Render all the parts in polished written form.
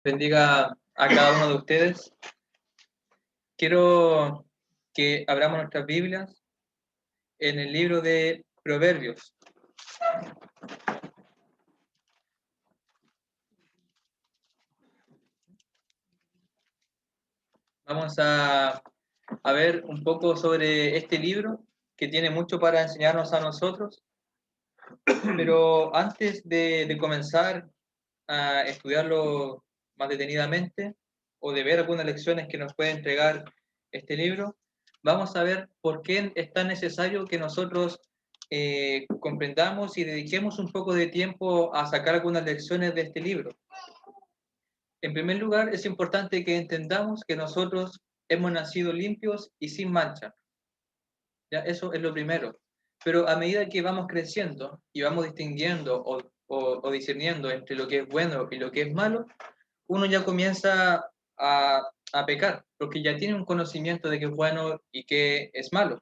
Bendiga a cada uno de ustedes. Quiero que abramos nuestras Biblias en el libro de Proverbios. Vamos a ver un poco sobre este libro que tiene mucho para enseñarnos a nosotros. Pero antes de comenzar a estudiarlo más detenidamente o de ver algunas lecciones que nos puede entregar este libro, vamos a ver por qué es tan necesario que nosotros comprendamos y dediquemos un poco de tiempo a sacar algunas lecciones de este libro. En primer lugar, es importante que entendamos que nosotros hemos nacido limpios y sin mancha. ¿Ya? Eso es lo primero. Pero a medida que vamos creciendo y vamos distinguiendo o discerniendo entre lo que es bueno y lo que es malo, uno ya comienza a pecar, porque ya tiene un conocimiento de qué es bueno y qué es malo.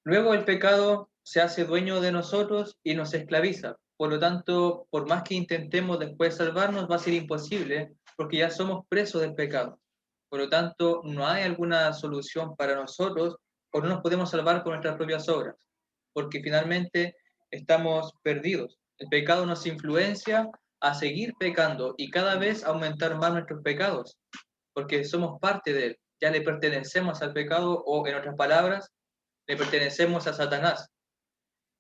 Luego el pecado se hace dueño de nosotros y nos esclaviza. Por lo tanto, por más que intentemos después salvarnos, va a ser imposible, porque ya somos presos del pecado. Por lo tanto, no hay alguna solución para nosotros o no nos podemos salvar con nuestras propias obras, porque finalmente estamos perdidos. El pecado nos influencia a seguir pecando y cada vez aumentar más nuestros pecados, porque somos parte de él. Ya le pertenecemos al pecado o, en otras palabras, le pertenecemos a Satanás.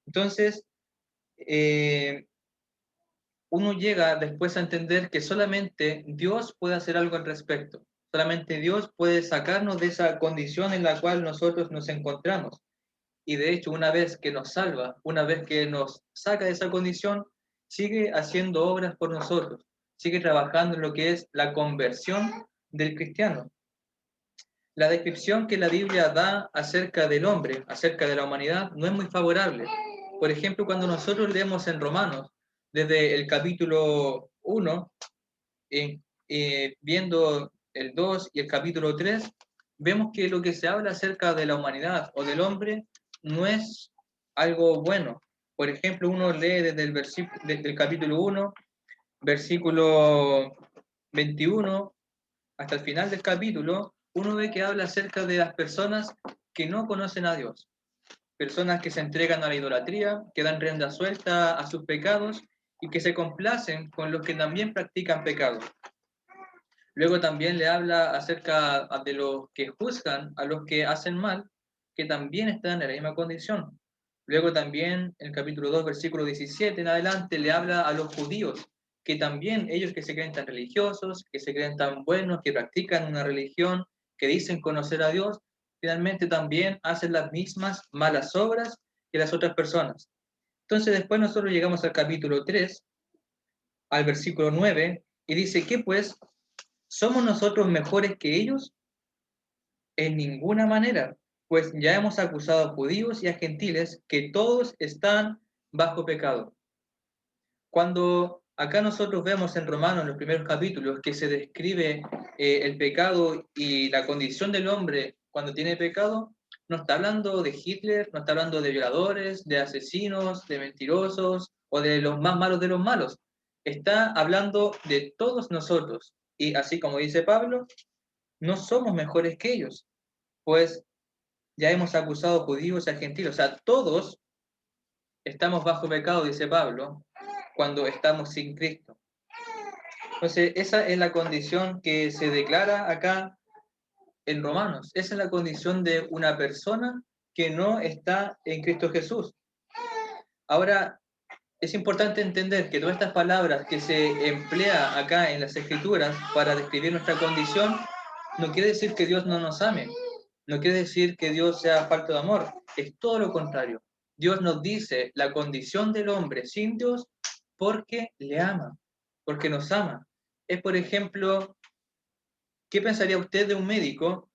Entonces, eh, uno llega después a entender que solamente Dios puede hacer algo al respecto. Solamente Dios puede sacarnos de esa condición en la cual nosotros nos encontramos. Y de hecho, una vez que nos salva, una vez que nos saca de esa condición, sigue haciendo obras por nosotros, sigue trabajando en lo que es la conversión del cristiano. La descripción que la Biblia da acerca del hombre, acerca de la humanidad, no es muy favorable. Por ejemplo, cuando nosotros leemos en Romanos, desde el capítulo 1, viendo el 2 y el capítulo 3, vemos que lo que se habla acerca de la humanidad o del hombre no es algo bueno. Por ejemplo, uno lee desde el capítulo 1, versículo 21, hasta el final del capítulo, uno ve que habla acerca de las personas que no conocen a Dios, personas que se entregan a la idolatría, que dan rienda suelta a sus pecados y que se complacen con los que también practican pecados. Luego también le habla acerca de los que juzgan a los que hacen mal, que también están en la misma condición. Luego también, en el capítulo 2, versículo 17 en adelante, le habla a los judíos, que también ellos que se creen tan religiosos, que se creen tan buenos, que practican una religión, que dicen conocer a Dios, finalmente también hacen las mismas malas obras que las otras personas. Entonces después nosotros llegamos al capítulo 3, al versículo 9, y dice, ¿qué pues? ¿Somos nosotros mejores que ellos? En ninguna manera, pues ya hemos acusado a judíos y a gentiles que todos están bajo pecado. Cuando acá nosotros vemos en Romanos, en los primeros capítulos, que se describe el pecado y la condición del hombre cuando tiene pecado, no está hablando de Hitler, no está hablando de violadores, de asesinos, de mentirosos o de los más malos de los malos. Está hablando de todos nosotros. Y así como dice Pablo, no somos mejores que ellos, pues ya hemos acusado a judíos y a gentiles. O sea, todos estamos bajo pecado, dice Pablo, cuando estamos sin Cristo. Entonces, esa es la condición que se declara acá en Romanos. Esa es la condición de una persona que no está en Cristo Jesús. Ahora, es importante entender que todas estas palabras que se emplea acá en las Escrituras para describir nuestra condición, no quiere decir que Dios no nos ame, no quiere decir que Dios sea falto de amor, es todo lo contrario. Dios nos dice la condición del hombre sin Dios porque le ama, porque nos ama. Es, por ejemplo, ¿qué pensaría usted de un médico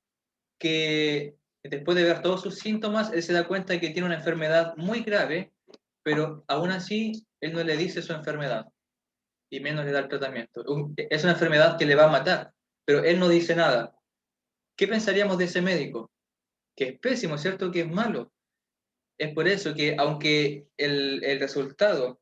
que después de ver todos sus síntomas, él se da cuenta de que tiene una enfermedad muy grave, pero aún así él no le dice su enfermedad y menos le da el tratamiento? Es una enfermedad que le va a matar, pero él no dice nada. ¿Qué pensaríamos de ese médico? Que es pésimo, ¿cierto? Que es malo. Es por eso que aunque el resultado,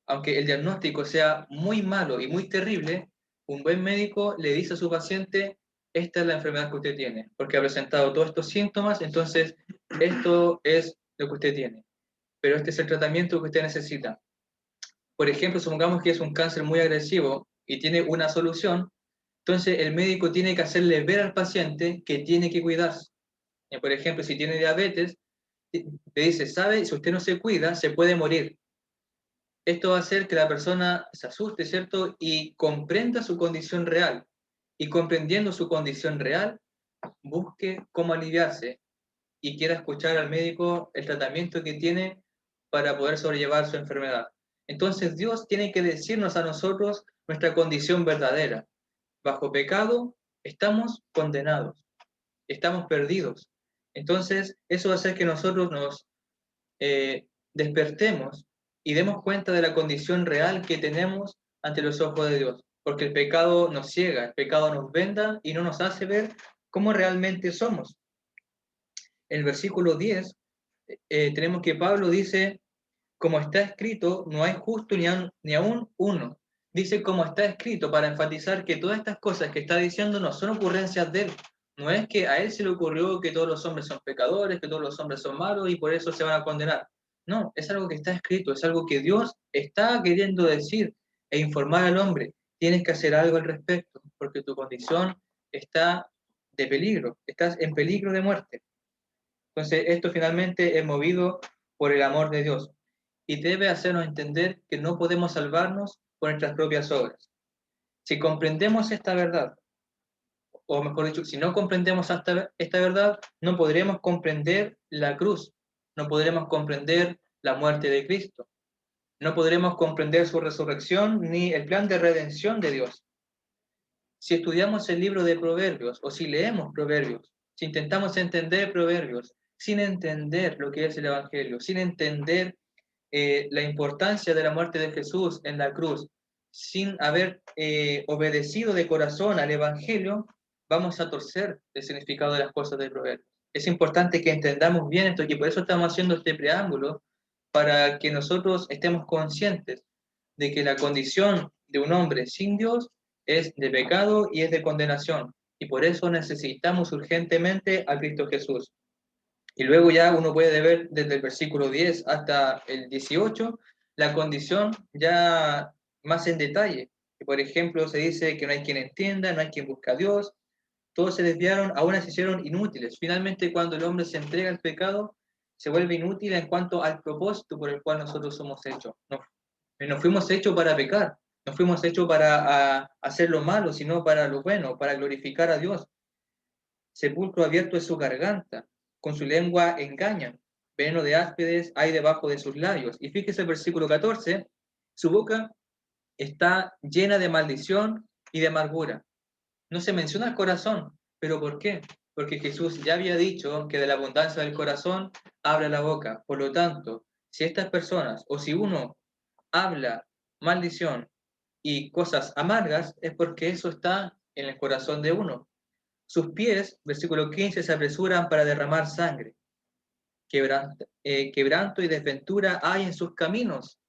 aunque el diagnóstico sea muy malo y muy terrible, Un buen médico le dice a su paciente, esta es la enfermedad que usted tiene, porque ha presentado todos estos síntomas, entonces esto es lo que usted tiene, pero este es el tratamiento que usted necesita. Por ejemplo, supongamos que es un cáncer muy agresivo y tiene una solución, entonces el médico tiene que hacerle ver al paciente que tiene que cuidarse. Por ejemplo, si tiene diabetes, le dice, sabe, si usted no se cuida, se puede morir. Esto va a hacer que la persona se asuste, ¿cierto? Y comprenda su condición real. Y comprendiendo su condición real, busque cómo aliviarse y quiera escuchar al médico el tratamiento que tiene para poder sobrellevar su enfermedad. Entonces Dios tiene que decirnos a nosotros nuestra condición verdadera. Bajo pecado estamos condenados, estamos perdidos. Entonces eso va a hacer que nosotros nos despertemos y demos cuenta de la condición real que tenemos ante los ojos de Dios. Porque el pecado nos ciega, el pecado nos venda y no nos hace ver cómo realmente somos. En el versículo 10 tenemos que Pablo dice, como está escrito, no hay justo ni aún uno. Dice como está escrito para enfatizar que todas estas cosas que está diciendo no son ocurrencias de él. No es que a él se le ocurrió que todos los hombres son pecadores, que todos los hombres son malos y por eso se van a condenar. No, es algo que está escrito, es algo que Dios está queriendo decir e informar al hombre. Tienes que hacer algo al respecto, porque tu condición está de peligro, estás en peligro de muerte. Entonces, esto finalmente es movido por el amor de Dios y debe hacernos entender que no podemos salvarnos por nuestras propias obras. Si comprendemos esta verdad, o mejor dicho, si no comprendemos esta verdad, no podremos comprender la cruz, no podremos comprender la muerte de Cristo, no podremos comprender su resurrección ni el plan de redención de Dios. Si estudiamos el libro de Proverbios o si leemos Proverbios, si intentamos entender Proverbios sin entender lo que es el Evangelio, sin entender la importancia de la muerte de Jesús en la cruz, sin haber obedecido de corazón al Evangelio, vamos a torcer el significado de las cosas de Proverbios. Es importante que entendamos bien esto y por eso estamos haciendo este preámbulo, para que nosotros estemos conscientes de que la condición de un hombre sin Dios es de pecado y es de condenación. Y por eso necesitamos urgentemente a Cristo Jesús. Y luego ya uno puede ver desde el versículo 10 hasta el 18 la condición ya más en detalle. Que por ejemplo se dice que no hay quien entienda, no hay quien busque a Dios, todos se desviaron, aún se hicieron inútiles. Finalmente cuando el hombre se entrega al pecado, se vuelve inútil en cuanto al propósito por el cual nosotros somos hechos. No fuimos hechos para pecar, no fuimos hechos para hacer lo malo, sino para lo bueno, para glorificar a Dios. Sepulcro abierto es su garganta, con su lengua engañan, veneno de áspides hay debajo de sus labios. Y fíjese el versículo 14, su boca está llena de maldición y de amargura. No se menciona el corazón, pero ¿por qué? Porque Jesús ya había dicho que de la abundancia del corazón habla la boca. Por lo tanto, si estas personas o si uno habla maldición y cosas amargas, es porque eso está en el corazón de uno. Sus pies, versículo 15, se apresuran para derramar sangre. Quebranto y desventura hay en sus caminos.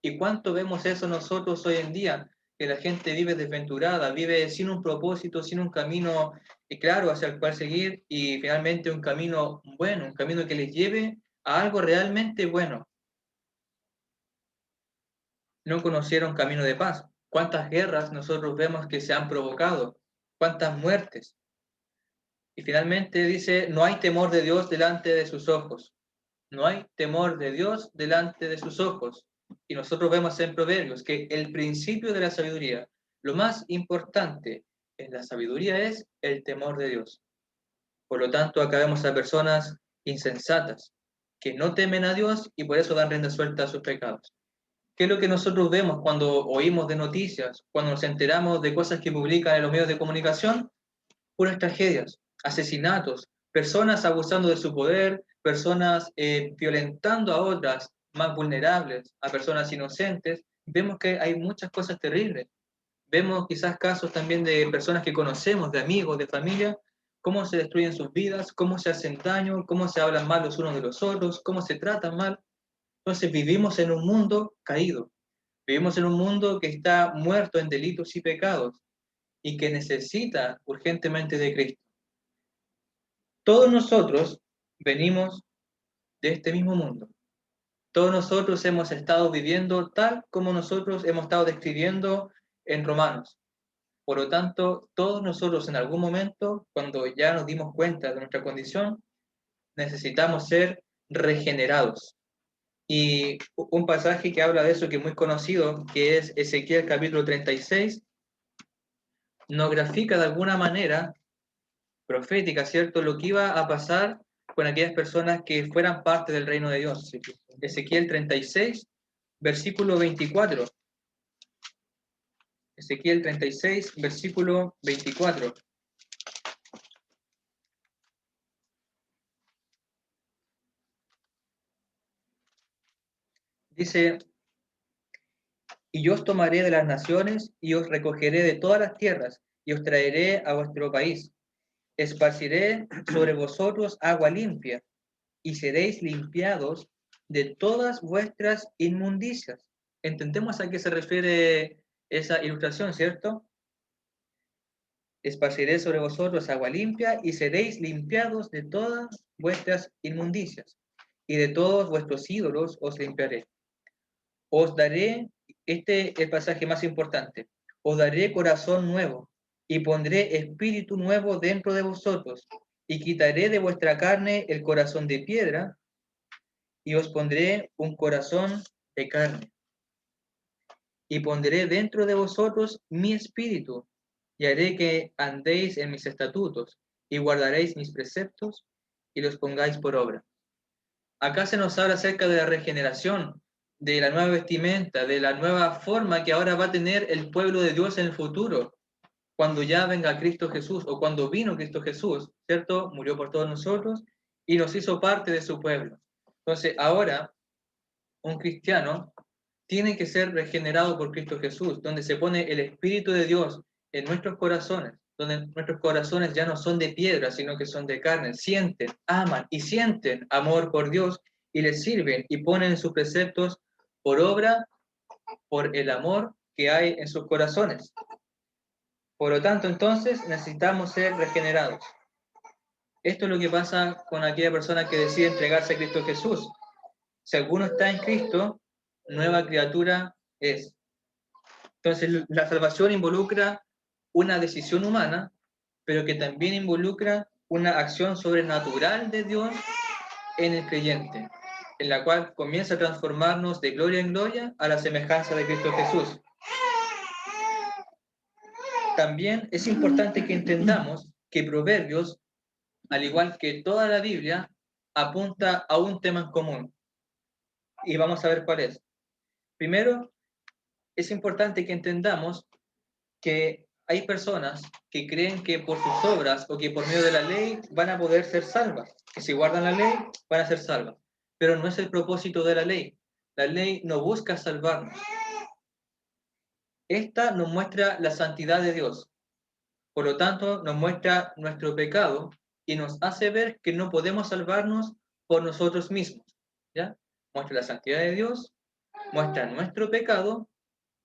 ¿Y cuánto vemos eso nosotros hoy en día? Que la gente vive desventurada, vive sin un propósito, sin un camino claro hacia el cual seguir y finalmente un camino bueno, un camino que les lleve a algo realmente bueno. No conocieron camino de paz. ¿Cuántas guerras nosotros vemos que se han provocado? ¿Cuántas muertes? Y finalmente dice, no hay temor de Dios delante de sus ojos. No hay temor de Dios delante de sus ojos. Y nosotros vemos en Proverbios que el principio de la sabiduría, lo más importante en la sabiduría es el temor de Dios. Por lo tanto, acá vemos a personas insensatas que no temen a Dios y por eso dan rienda suelta a sus pecados. ¿Qué es lo que nosotros vemos cuando oímos de noticias, cuando nos enteramos de cosas que publican en los medios de comunicación? Puras tragedias, asesinatos, personas abusando de su poder, personas violentando a otras más vulnerables, a personas inocentes. Vemos que hay muchas cosas terribles. Vemos quizás casos también de personas que conocemos, de amigos, de familia, cómo se destruyen sus vidas, cómo se hacen daño, cómo se hablan mal los unos de los otros, cómo se tratan mal. Entonces vivimos en un mundo caído. Vivimos en un mundo que está muerto en delitos y pecados y que necesita urgentemente de Cristo. Todos nosotros venimos de este mismo mundo. Todos nosotros hemos estado viviendo tal como nosotros hemos estado describiendo en Romanos. Por lo tanto, todos nosotros en algún momento, cuando ya nos dimos cuenta de nuestra condición, necesitamos ser regenerados. Y un pasaje que habla de eso, que es muy conocido, que es Ezequiel capítulo 36, nos grafica de alguna manera profética, ¿cierto?, lo que iba a pasar con aquellas personas que fueran parte del reino de Dios. Ezequiel 36, versículo 24. Ezequiel 36, versículo 24. Dice: y yo os tomaré de las naciones y os recogeré de todas las tierras y os traeré a vuestro país. Esparciré sobre vosotros agua limpia y seréis limpiados de todas vuestras inmundicias. ¿Entendemos a qué se refiere esa ilustración, cierto? Esparciré sobre vosotros agua limpia y seréis limpiados de todas vuestras inmundicias y de todos vuestros ídolos os limpiaré. Os daré, este es el pasaje más importante, os daré corazón nuevo y pondré espíritu nuevo dentro de vosotros y quitaré de vuestra carne el corazón de piedra y os pondré un corazón de carne. Y pondré dentro de vosotros mi espíritu y haré que andéis en mis estatutos y guardaréis mis preceptos y los pongáis por obra. Acá se nos habla acerca de la regeneración, de la nueva vestimenta, de la nueva forma que ahora va a tener el pueblo de Dios en el futuro, cuando ya venga Cristo Jesús, o cuando vino Cristo Jesús, ¿cierto? Murió por todos nosotros y nos hizo parte de su pueblo. Entonces, ahora, un cristiano tiene que ser regenerado por Cristo Jesús, donde se pone el Espíritu de Dios en nuestros corazones, donde nuestros corazones ya no son de piedra, sino que son de carne, sienten, aman y sienten amor por Dios y le sirven y ponen sus preceptos por obra, por el amor que hay en sus corazones. Por lo tanto, entonces, necesitamos ser regenerados. Esto es lo que pasa con aquella persona que decide entregarse a Cristo Jesús. Si alguno está en Cristo, nueva criatura es. Entonces, la salvación involucra una decisión humana, pero que también involucra una acción sobrenatural de Dios en el creyente, en la cual comienza a transformarnos de gloria en gloria a la semejanza de Cristo Jesús. También es importante que entendamos que Proverbios, al igual que toda la Biblia, apunta a un tema en común. Y vamos a ver cuál es. Primero, es importante que entendamos que hay personas que creen que por sus obras o que por medio de la ley van a poder ser salvas, que si guardan la ley van a ser salvas. Pero no es el propósito de la ley. La ley no busca salvarnos. Esta nos muestra la santidad de Dios. Por lo tanto, nos muestra nuestro pecado y nos hace ver que no podemos salvarnos por nosotros mismos. ¿Ya? Muestra la santidad de Dios, muestra nuestro pecado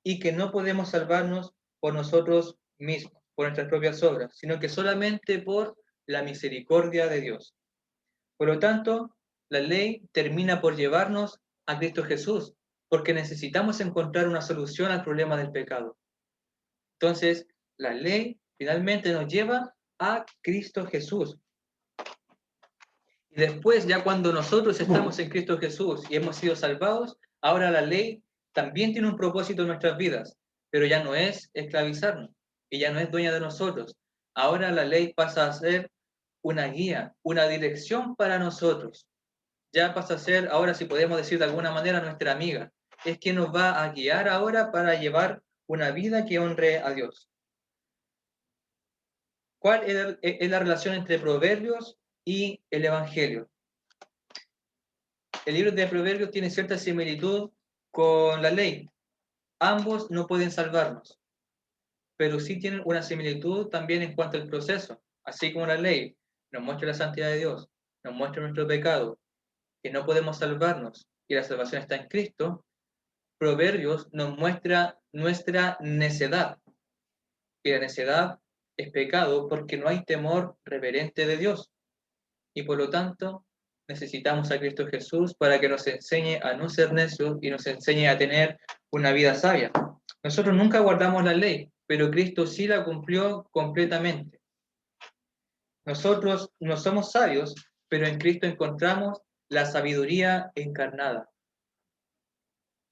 y que no podemos salvarnos por nosotros mismos, por nuestras propias obras, sino que solamente por la misericordia de Dios. Por lo tanto, la ley termina por llevarnos a Cristo Jesús, porque necesitamos encontrar una solución al problema del pecado. Entonces, la ley finalmente nos lleva a Cristo Jesús. Y después, ya cuando nosotros estamos en Cristo Jesús y hemos sido salvados, ahora la ley también tiene un propósito en nuestras vidas, pero ya no es esclavizarnos y ya no es dueña de nosotros. Ahora la ley pasa a ser una guía, una dirección para nosotros. Ya pasa a ser, ahora si podemos decir de alguna manera, nuestra amiga. Es quien nos va a guiar ahora para llevar una vida que honre a Dios. ¿Cuál es la relación entre Proverbios y el Evangelio? El libro de Proverbios tiene cierta similitud con la ley. Ambos no pueden salvarnos, pero sí tienen una similitud también en cuanto al proceso. Así como la ley nos muestra la santidad de Dios, nos muestra nuestro pecado, que no podemos salvarnos y la salvación está en Cristo, Proverbios nos muestra nuestra necedad. Y la necedad es pecado porque no hay temor reverente de Dios. Y por lo tanto, necesitamos a Cristo Jesús para que nos enseñe a no ser necios y nos enseñe a tener una vida sabia. Nosotros nunca guardamos la ley, pero Cristo sí la cumplió completamente. Nosotros no somos sabios, pero en Cristo encontramos la sabiduría encarnada.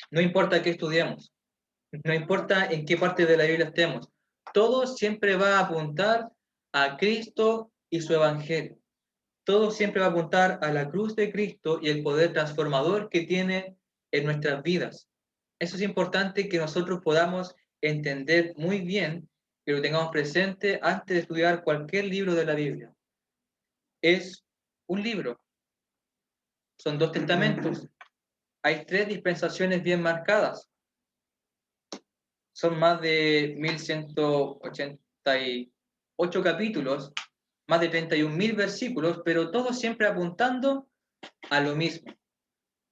No importa qué estudiemos, no importa en qué parte de la Biblia estemos, todo siempre va a apuntar a Cristo y su Evangelio. Todo siempre va a apuntar a la cruz de Cristo y el poder transformador que tiene en nuestras vidas. Eso es importante que nosotros podamos entender muy bien, que lo tengamos presente antes de estudiar cualquier libro de la Biblia. Es un libro, son 2 testamentos, hay 3 dispensaciones bien marcadas, son más de 1188 capítulos, más de 31.000 versículos, pero todos siempre apuntando a lo mismo.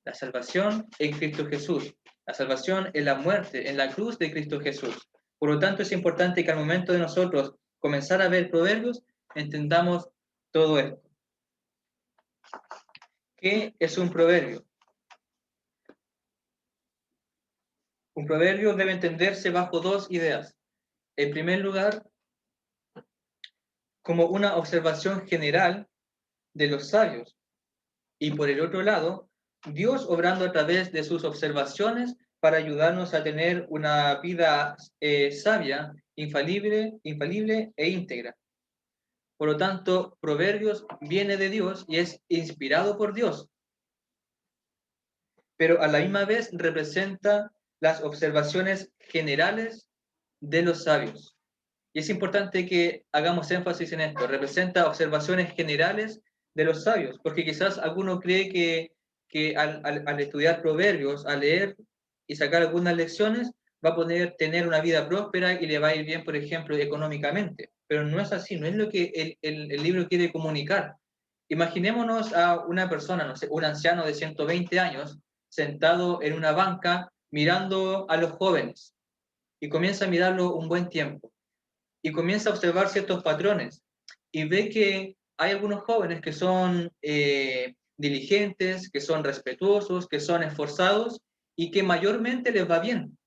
La salvación en Cristo Jesús, la salvación en la muerte, en la cruz de Cristo Jesús. Por lo tanto, es importante que al momento de nosotros comenzar a ver proverbios, entendamos todo esto. ¿Qué es un proverbio? Un proverbio debe entenderse bajo 2 ideas. En primer lugar, como una observación general de los sabios. Y por el otro lado, Dios obrando a través de sus observaciones para ayudarnos a tener una vida sabia, infalible e íntegra. Por lo tanto, Proverbios viene de Dios y es inspirado por Dios, pero a la misma vez representa las observaciones generales de los sabios. Y es importante que hagamos énfasis en esto, representa observaciones generales de los sabios, porque quizás alguno cree que al estudiar proverbios, al leer y sacar algunas lecciones, va a poder tener una vida próspera y le va a ir bien, por ejemplo, económicamente. Pero no es así, no es lo que el libro quiere comunicar. Imaginémonos a una persona, no sé, un anciano de 120 años, sentado en una banca mirando a los jóvenes y comienza a mirarlo un buen tiempo y comienza a observar ciertos patrones y ve que hay algunos jóvenes que son diligentes, que son respetuosos, que son esforzados y que mayormente les va bien.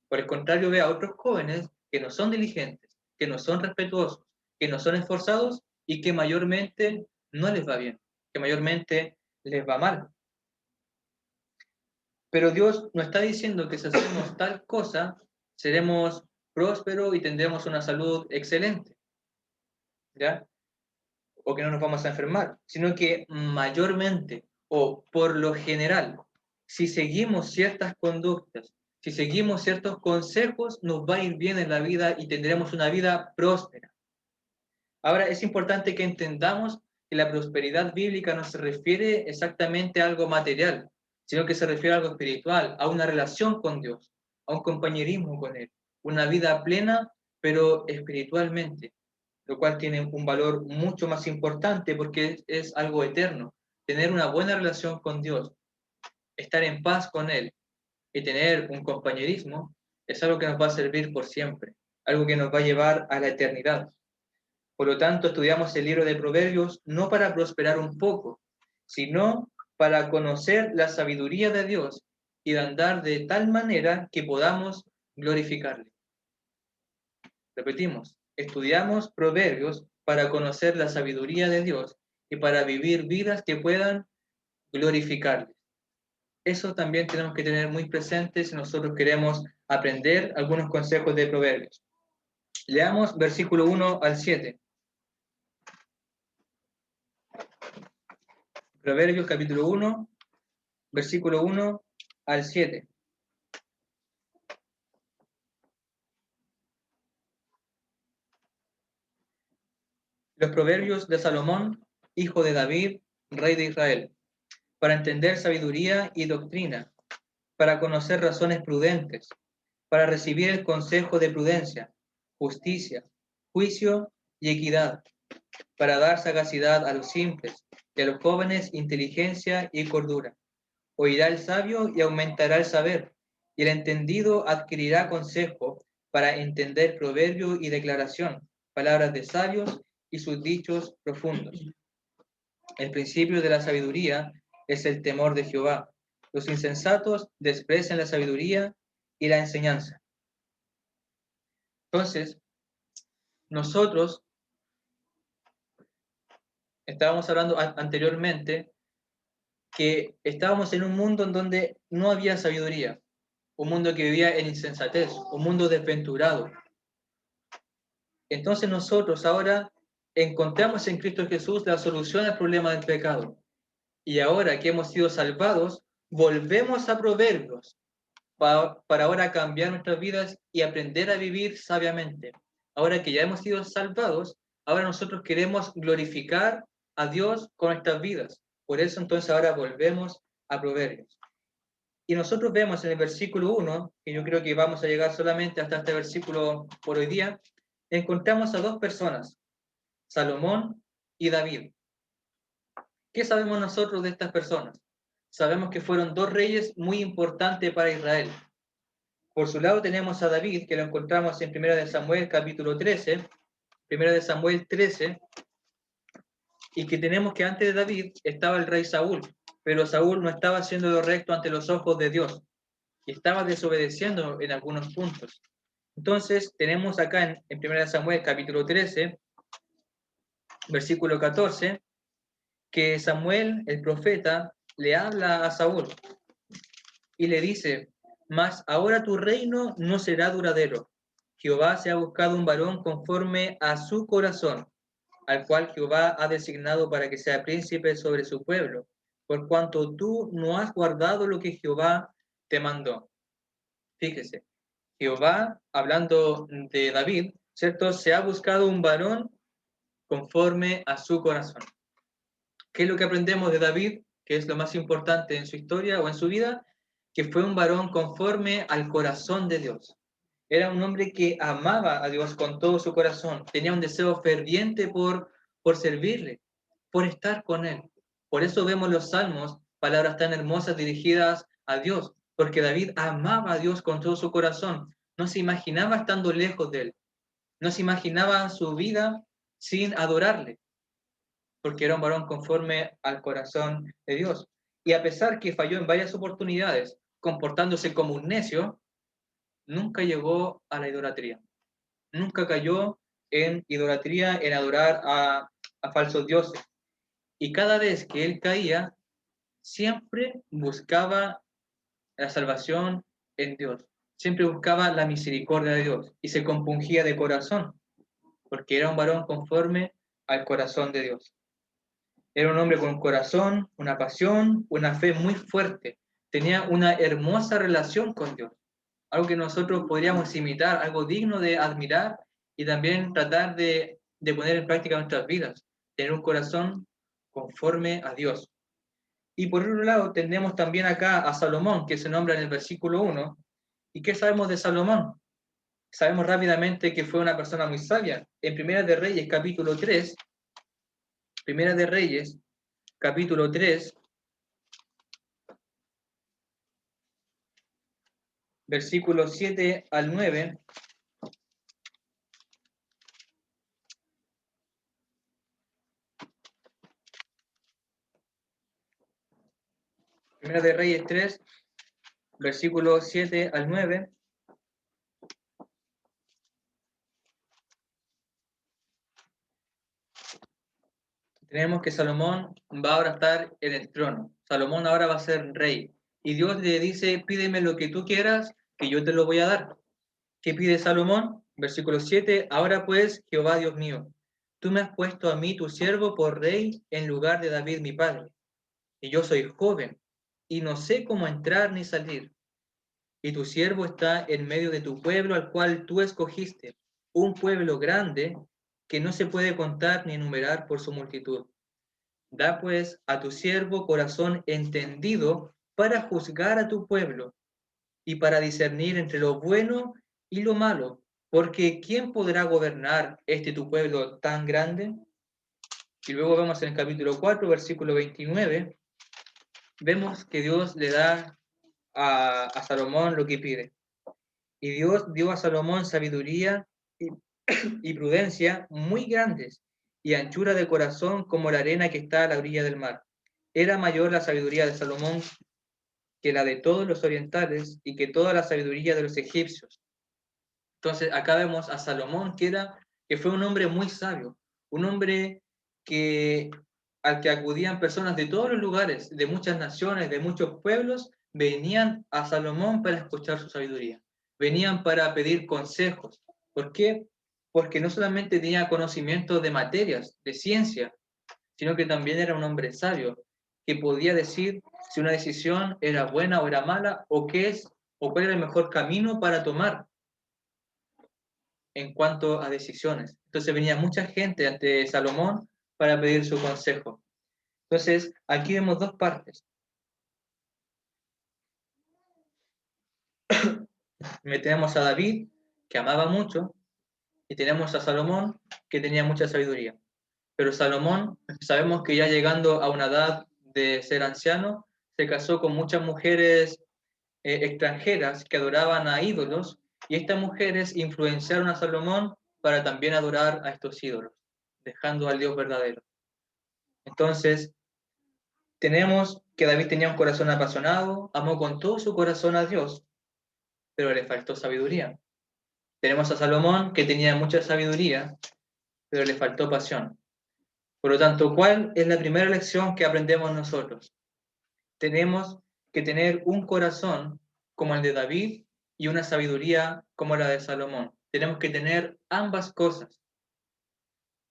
Por el contrario, ve a otros jóvenes que no son diligentes, que no son respetuosos, que no son esforzados y que mayormente no les va bien, que mayormente les va mal. Pero Dios no está diciendo que si hacemos tal cosa, seremos prósperos y tendremos una salud excelente, ¿ya? O que no nos vamos a enfermar, sino que mayormente o por lo general, si seguimos ciertas conductas, si seguimos ciertos consejos, nos va a ir bien en la vida y tendremos una vida próspera. Ahora, es importante que entendamos que la prosperidad bíblica no se refiere exactamente a algo material, sino que se refiere a algo espiritual, a una relación con Dios, a un compañerismo con Él, una vida plena, pero espiritualmente, lo cual tiene un valor mucho más importante porque es algo eterno. Tener una buena relación con Dios, estar en paz con Él y tener un compañerismo es algo que nos va a servir por siempre, algo que nos va a llevar a la eternidad. Por lo tanto, estudiamos el libro de Proverbios no para prosperar un poco, sino para conocer la sabiduría de Dios y de andar de tal manera que podamos glorificarle. Repetimos, estudiamos Proverbios para conocer la sabiduría de Dios y para vivir vidas que puedan glorificarle. Eso también tenemos que tener muy presente si nosotros queremos aprender algunos consejos de Proverbios. Leamos versículo 1 al 7. Proverbios capítulo 1, versículo 1 al 7. Los proverbios de Salomón, hijo de David, rey de Israel, para entender sabiduría y doctrina, para conocer razones prudentes, para recibir el consejo de prudencia, justicia, juicio y equidad, para dar sagacidad a los simples y a los jóvenes inteligencia y cordura. Oirá el sabio y aumentará el saber, y el entendido adquirirá consejo para entender proverbio y declaración, palabras de sabios y sus dichos profundos. El principio de la sabiduría es el temor de Jehová. Los insensatos desprecian la sabiduría y la enseñanza. Entonces, nosotros estábamos hablando anteriormente que estábamos en un mundo en donde no había sabiduría, un mundo que vivía en insensatez, un mundo desventurado. Entonces nosotros ahora encontramos en Cristo Jesús la solución al problema del pecado. Y ahora que hemos sido salvados, volvemos a Proverbios para ahora cambiar nuestras vidas y aprender a vivir sabiamente. Ahora que ya hemos sido salvados, ahora nosotros queremos glorificar a Dios con nuestras vidas. Por eso entonces ahora volvemos a Proverbios. Y nosotros vemos en el versículo 1, que yo creo que vamos a llegar solamente hasta este versículo por hoy día, encontramos a dos personas, Salomón y David. ¿Qué sabemos nosotros de estas personas? Sabemos que fueron dos reyes muy importantes para Israel. Por su lado tenemos a David, que lo encontramos en 1 de Samuel capítulo 13, 1 de Samuel 13, y que tenemos que antes de David estaba el rey Saúl, pero Saúl no estaba haciendo lo recto ante los ojos de Dios, y estaba desobedeciendo en algunos puntos. Entonces tenemos acá en 1 de Samuel capítulo 13, versículo 14, que Samuel, el profeta, le habla a Saúl y le dice: mas ahora tu reino no será duradero. Jehová se ha buscado un varón conforme a su corazón, al cual Jehová ha designado para que sea príncipe sobre su pueblo, por cuanto tú no has guardado lo que Jehová te mandó. Fíjese, Jehová, hablando de David, ¿cierto? Se ha buscado un varón conforme a su corazón. ¿Qué es lo que aprendemos de David? Que es lo más importante en su historia o en su vida, que fue un varón conforme al corazón de Dios. Era un hombre que amaba a Dios con todo su corazón, tenía un deseo ferviente por servirle, por estar con Él. Por eso vemos los salmos, palabras tan hermosas dirigidas a Dios, porque David amaba a Dios con todo su corazón, no se imaginaba estando lejos de Él, no se imaginaba su vida sin adorarle, porque era un varón conforme al corazón de Dios. Y a pesar que falló en varias oportunidades, comportándose como un necio, nunca llegó a la idolatría. Nunca cayó en idolatría, en adorar a falsos dioses. Y cada vez que él caía, siempre buscaba la salvación en Dios. Siempre buscaba la misericordia de Dios y se compungía de corazón, porque era un varón conforme al corazón de Dios. Era un hombre con un corazón, una pasión, una fe muy fuerte. Tenía una hermosa relación con Dios, algo que nosotros podríamos imitar, algo digno de admirar y también tratar de poner en práctica en nuestras vidas. Tener un corazón conforme a Dios. Y por otro lado, tenemos también acá a Salomón, que se nombra en el versículo 1. ¿Y qué sabemos de Salomón? Sabemos rápidamente que fue una persona muy sabia. En Primera de Reyes, capítulo 3, Primera de Reyes, capítulo 3, versículos 7 al 9, Primera de Reyes 3, versículos 7 al 9, tenemos que Salomón va ahora a estar en el trono. Salomón ahora va a ser rey. Y Dios le dice: pídeme lo que tú quieras, que yo te lo voy a dar. ¿Qué pide Salomón? Versículo 7, ahora pues, Jehová Dios mío, tú me has puesto a mí, tu siervo, por rey en lugar de David mi padre. Y yo soy joven, y no sé cómo entrar ni salir. Y tu siervo está en medio de tu pueblo al cual tú escogiste, un pueblo grande que no se puede contar ni enumerar por su multitud. Da pues a tu siervo corazón entendido para juzgar a tu pueblo y para discernir entre lo bueno y lo malo, porque ¿quién podrá gobernar este tu pueblo tan grande? Y luego vemos en el capítulo 4, versículo 29, vemos que Dios le da a Salomón lo que pide. Y Dios dio a Salomón sabiduría y prudencia muy grandes, y anchura de corazón como la arena que está a la orilla del mar. Era mayor la sabiduría de Salomón que la de todos los orientales y que toda la sabiduría de los egipcios. Entonces, acá vemos a Salomón, que fue un hombre muy sabio, un hombre que, al que acudían personas de todos los lugares, de muchas naciones, de muchos pueblos, venían a Salomón para escuchar su sabiduría, venían para pedir consejos. ¿Por qué? Porque no solamente tenía conocimiento de materias, de ciencia, sino que también era un hombre sabio, que podía decir si una decisión era buena o era mala, o o cuál era el mejor camino para tomar en cuanto a decisiones. Entonces venía mucha gente ante Salomón para pedir su consejo. Entonces, aquí vemos dos partes. Tenemos a David, que amaba mucho, y tenemos a Salomón, que tenía mucha sabiduría. Pero Salomón, sabemos que ya llegando a una edad de ser anciano, se casó con muchas mujeres extranjeras que adoraban a ídolos, y estas mujeres influenciaron a Salomón para también adorar a estos ídolos, dejando al Dios verdadero. Entonces, tenemos que David tenía un corazón apasionado, amó con todo su corazón a Dios, pero le faltó sabiduría. Tenemos a Salomón, que tenía mucha sabiduría, pero le faltó pasión. Por lo tanto, ¿cuál es la primera lección que aprendemos nosotros? Tenemos que tener un corazón como el de David y una sabiduría como la de Salomón. Tenemos que tener ambas cosas.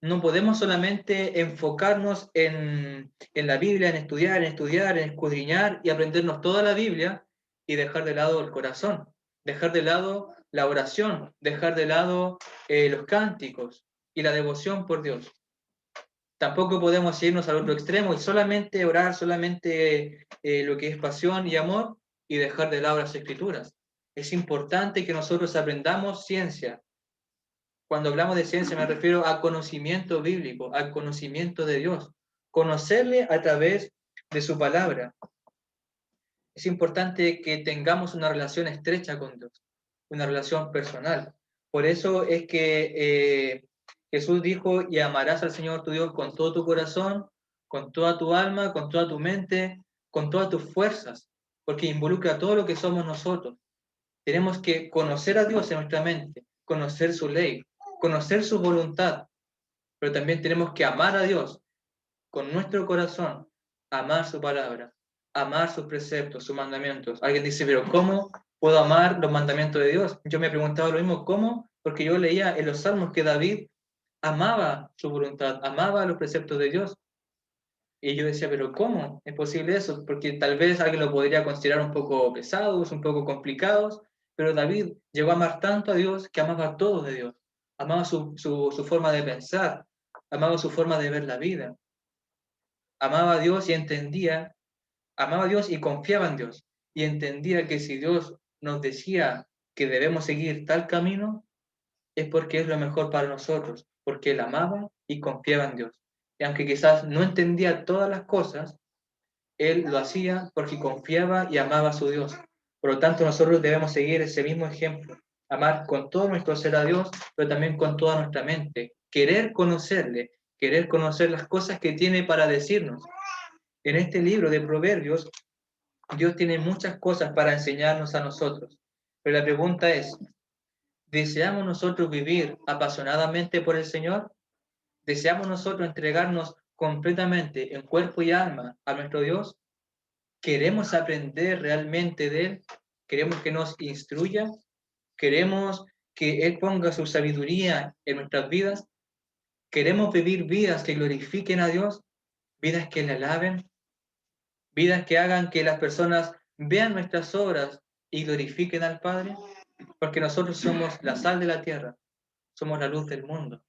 No podemos solamente enfocarnos en la Biblia, en estudiar, en escudriñar y aprendernos toda la Biblia y dejar de lado el corazón, dejar de lado la oración, dejar de lado los cánticos y la devoción por Dios. Tampoco podemos irnos al otro extremo y solamente orar, solamente lo que es pasión y amor y dejar de lado las escrituras. Es importante que nosotros aprendamos ciencia. Cuando hablamos de ciencia me refiero a conocimiento bíblico, al conocimiento de Dios. Conocerle a través de su palabra. Es importante que tengamos una relación estrecha con Dios, una relación personal. Por eso es que Jesús dijo, y amarás al Señor tu Dios con todo tu corazón, con toda tu alma, con toda tu mente, con todas tus fuerzas, porque involucra todo lo que somos nosotros. Tenemos que conocer a Dios en nuestra mente, conocer su ley, conocer su voluntad, pero también tenemos que amar a Dios con nuestro corazón, amar su palabra, amar sus preceptos, sus mandamientos. Alguien dice, pero ¿cómo puedo amar los mandamientos de Dios? Yo me he preguntado lo mismo, ¿cómo? Porque yo leía en los salmos que David amaba su voluntad, amaba los preceptos de Dios. Y yo decía, pero ¿cómo es posible eso? Porque tal vez alguien lo podría considerar un poco pesados, un poco complicados, pero David llegó a amar tanto a Dios que amaba todo de Dios. Amaba su forma de pensar, amaba su forma de ver la vida. Amaba a Dios y entendía, amaba a Dios y confiaba en Dios. Y entendía que si Dios nos decía que debemos seguir tal camino, es porque es lo mejor para nosotros, porque él amaba y confiaba en Dios. Y aunque quizás no entendía todas las cosas, él lo hacía porque confiaba y amaba a su Dios. Por lo tanto, nosotros debemos seguir ese mismo ejemplo, amar con todo nuestro ser a Dios, pero también con toda nuestra mente, querer conocerle, querer conocer las cosas que tiene para decirnos. En este libro de Proverbios, Dios tiene muchas cosas para enseñarnos a nosotros, pero la pregunta es, ¿deseamos nosotros vivir apasionadamente por el Señor? ¿Deseamos nosotros entregarnos completamente en cuerpo y alma a nuestro Dios? ¿Queremos aprender realmente de Él? ¿Queremos que nos instruya? ¿Queremos que Él ponga su sabiduría en nuestras vidas? ¿Queremos vivir vidas que glorifiquen a Dios? ¿Vidas que le alaben? ¿Vidas que hagan que las personas vean nuestras obras y glorifiquen al Padre? Porque nosotros somos la sal de la tierra, somos la luz del mundo.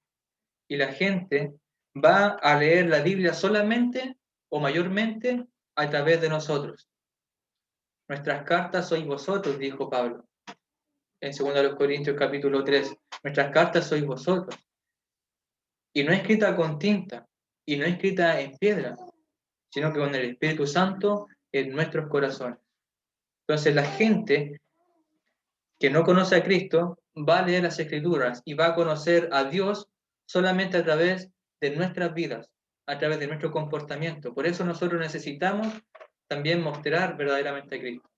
Y la gente va a leer la Biblia solamente o mayormente a través de nosotros. Nuestras cartas sois vosotros, dijo Pablo en 2 Corintios capítulo 3. Nuestras cartas sois vosotros. Y no escrita con tinta, y no escrita en piedra, sino que con el Espíritu Santo en nuestros corazones. Entonces la gente que no conoce a Cristo va a leer las Escrituras y va a conocer a Dios solamente a través de nuestras vidas, a través de nuestro comportamiento. Por eso nosotros necesitamos también mostrar verdaderamente a Cristo.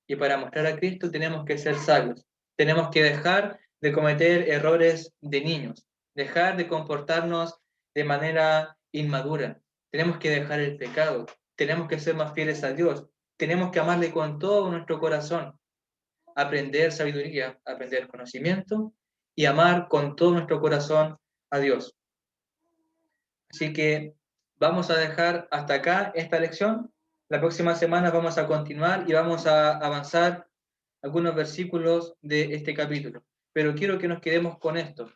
Y para mostrar a Cristo tenemos que ser sabios. Tenemos que dejar de cometer errores de niños, dejar de comportarnos de manera inmadura. Tenemos que dejar el pecado. Tenemos que ser más fieles a Dios. Tenemos que amarle con todo nuestro corazón, aprender sabiduría, aprender conocimiento y amar con todo nuestro corazón a Dios. Así que vamos a dejar hasta acá esta lección. La próxima semana vamos a continuar y vamos a avanzar algunos versículos de este capítulo. Pero quiero que nos quedemos con esto,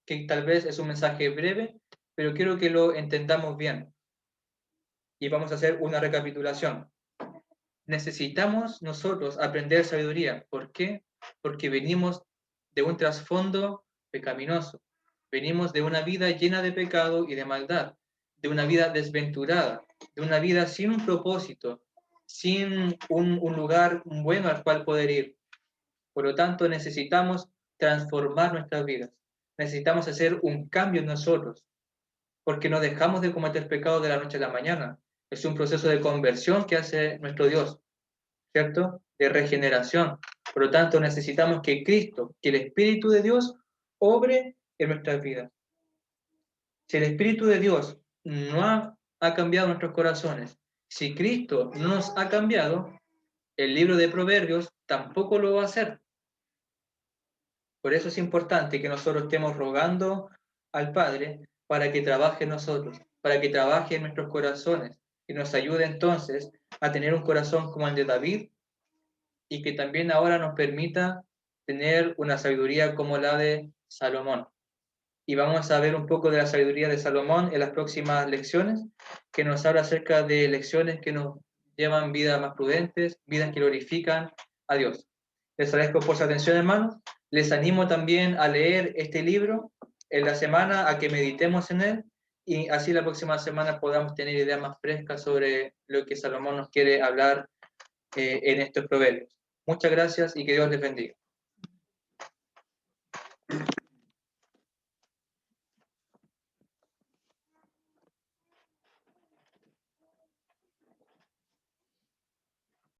que tal vez es un mensaje breve, pero quiero que lo entendamos bien. Y vamos a hacer una recapitulación. Necesitamos nosotros aprender sabiduría. ¿Por qué? Porque venimos de un trasfondo pecaminoso. Venimos de una vida llena de pecado y de maldad, de una vida desventurada, de una vida sin un propósito, sin un lugar bueno al cual poder ir. Por lo tanto, necesitamos transformar nuestras vidas. Necesitamos hacer un cambio en nosotros, porque no dejamos de cometer pecado de la noche a la mañana. Es un proceso de conversión que hace nuestro Dios, ¿cierto? De regeneración. Por lo tanto, necesitamos que Cristo, que el Espíritu de Dios, obre en nuestras vidas. Si el Espíritu de Dios no ha cambiado nuestros corazones, si Cristo no nos ha cambiado, el libro de Proverbios tampoco lo va a hacer. Por eso es importante que nosotros estemos rogando al Padre para que trabaje en nosotros, para que trabaje en nuestros corazones y nos ayude entonces a tener un corazón como el de David y que también ahora nos permita tener una sabiduría como la de Salomón. Y vamos a ver un poco de la sabiduría de Salomón en las próximas lecciones, que nos habla acerca de lecciones que nos llevan vidas más prudentes, vidas que glorifican a Dios. Les agradezco por su atención, hermanos. Les animo también a leer este libro en la semana, a que meditemos en él, y así la próxima semana podamos tener ideas más frescas sobre lo que Salomón nos quiere hablar en estos proverbios. Muchas gracias y que Dios les bendiga.